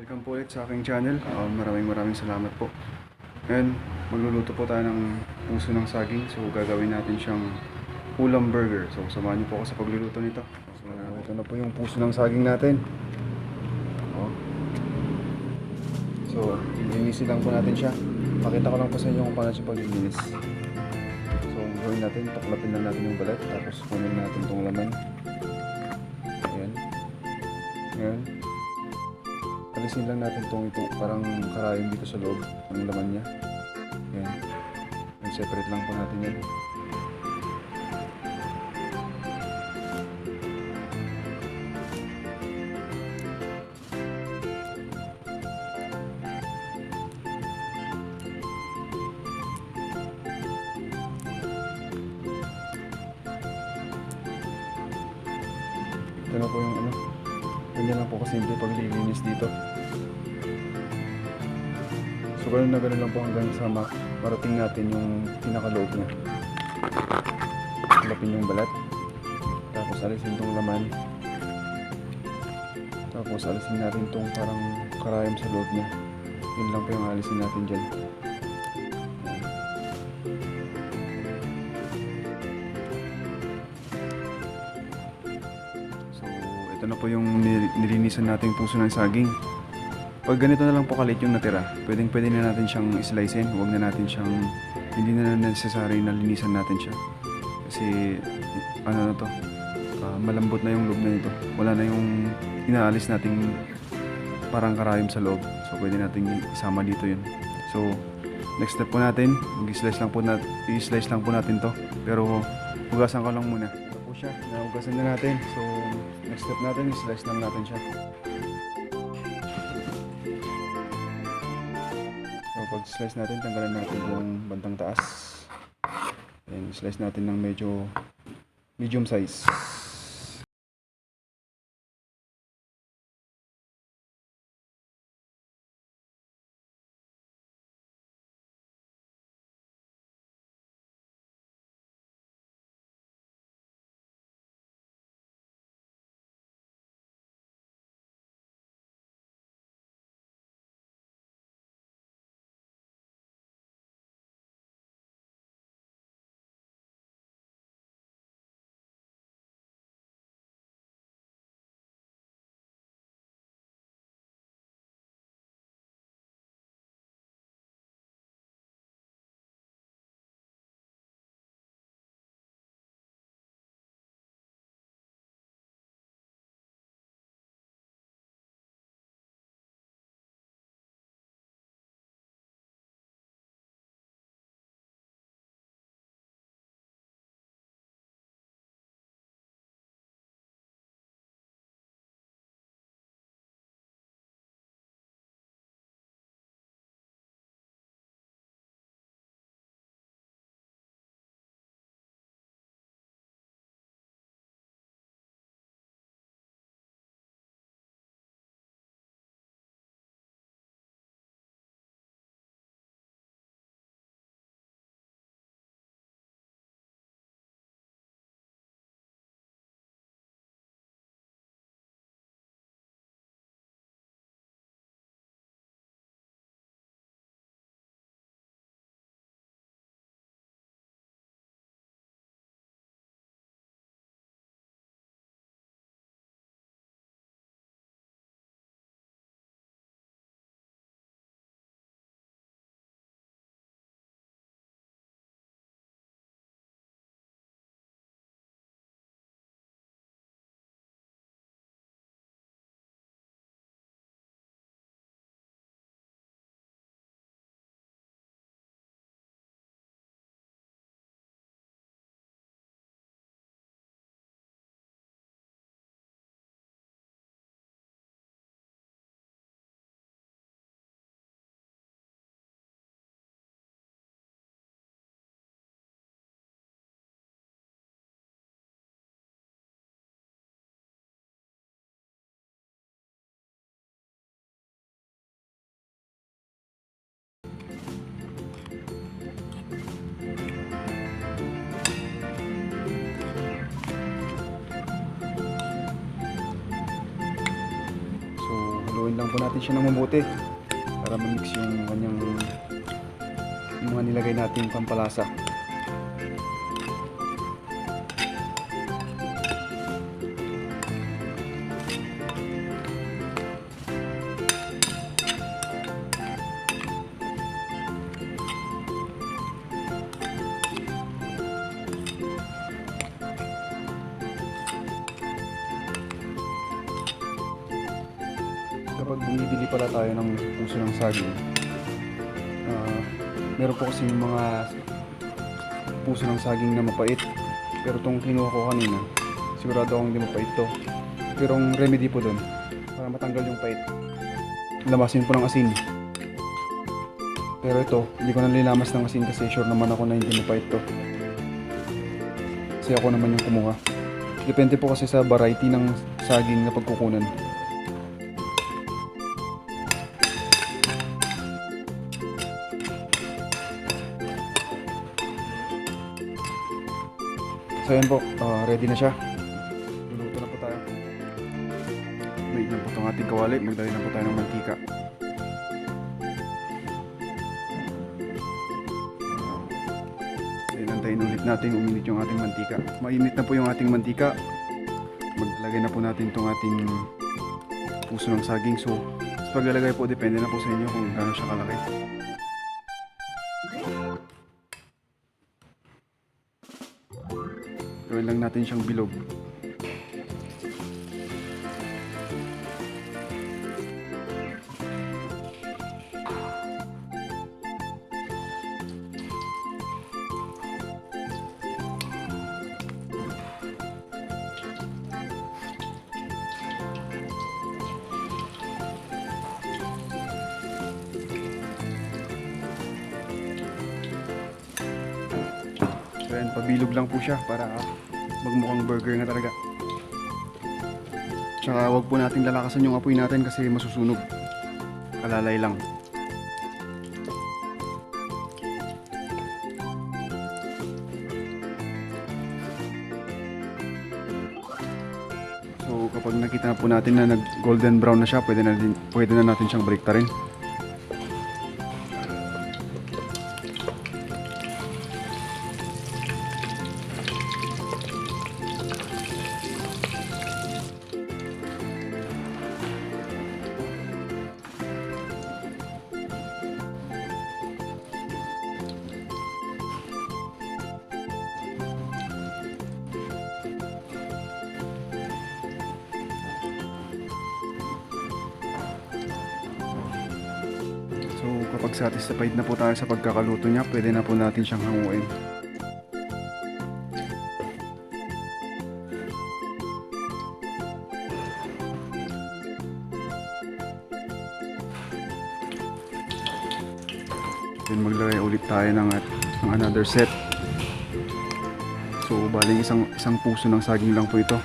Welcome po ulit sa aking channel. Maraming salamat po. Ngayon, magluluto po tayo ng puso ng saging. So, gagawin natin siyang ulam burger. So, samahan niyo po ako sa pagluluto nito. So, ito na po yung puso ng saging natin. Oh. So, linisin lang po natin siya. Pakita ko lang po sa inyo kung paano siya paglilinis. So, ang gawin natin, tuklapin lang natin yung balat. Tapos, kunin natin itong laman. Ayan. Ayan. Alisin lang natin itong parang karayom dito sa loob ng laman niya. Ayan. Separate lang po natin yan. Ito na po yung ano. Ganyan lang po kasimple paglilinis dito. So ganoon na ganoon lang po hanggang sa marating natin yung pinakaloob niya. Tulapin yung balat. Tapos alisin itong laman. Tapos alisin natin itong parang karayom sa loob niya. Yun lang po yung alisin natin dyan. So ito na po yung nilinisan nating puso ng saging. Pag ganito na lang po kalit yung natira, pwede na natin siyang slicein. Huwag na natin siyang, hindi na necessary na linisan natin siya. Kasi, ano na to, malambot na yung loob na ito. Wala na yung inaalis nating parang karayom sa loob. So, pwede natin isama dito yun. So, next step po natin, i-slice lang po natin to. Pero, hugasan ko lang muna. Ito po siya, nahugasan na natin. So, next step natin, i-slice lang natin siya. So, pag slice natin, tanggalan natin yung bandang taas. And slice natin ng medyo medium size. po natin siya ng mabuti para ma-mix yung kanyang yung mga nilagay natin pampalasa. Kapag bumibili pala tayo ng puso ng saging, meron po kasi yung mga puso ng saging na mapait, pero itong kinuha ko kanina sigurado akong hindi mapait to. Pero ang remedy po doon para matanggal yung pait, lamasin po ng asin. Pero ito hindi ko na nilamas ng asin kasi sure naman ako na hindi mapait to, kasi ako naman yung kumuha. Depende po kasi sa variety ng saging na pagkukunan. So yan po, ready na siya. Luluto na po tayo. Wait na po itong ating kawali. Magdali na po tayo ng mantika. Then antayin ulit natin uminit yung ating mantika. Mainit na po yung ating mantika. Maglagay na po natin itong ating puso ng saging. So sa paglalagay po, depende na po sa inyo kung gaano siya kalaki. Gawin lang natin siyang bilog. So yan, pabilog lang po siya para magmukhang burger na talaga. Tsaka wag po natin lalakasan yung apoy natin kasi masusunog. Alalay lang. So kapag nakita na po natin na nag golden brown na siya, pwede na natin siyang baliktarin. So kapag satisfied na po tayo sa pagkakaluto niya, pwede na po natin siyang hanguin. Then maglagay ulit tayo ng another set. So baling isang puso ng saging lang po ito.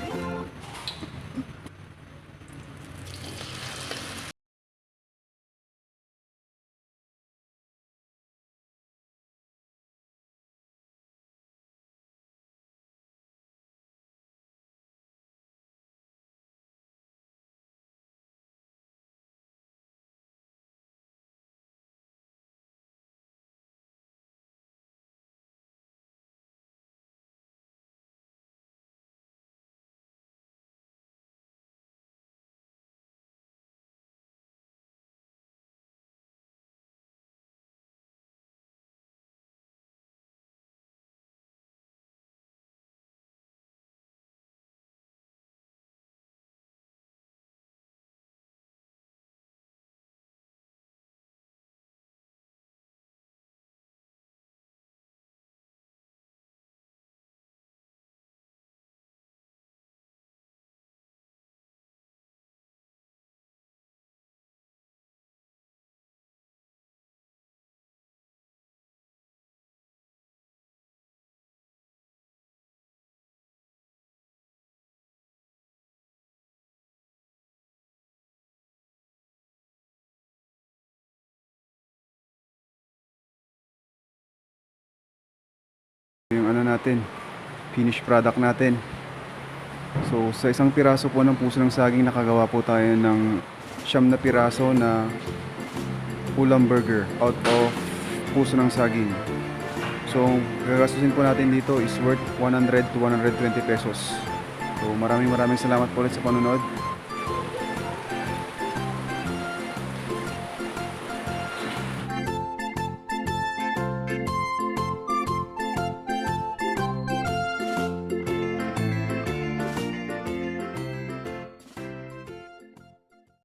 Yung ano natin, finished product natin. So sa isang piraso po ng puso ng saging, nakagawa po tayo ng siyam na piraso na ulam burger out of puso ng saging. So, gagastusin po natin dito is worth 100 to 120 pesos. So, maraming salamat po ulit sa panonood.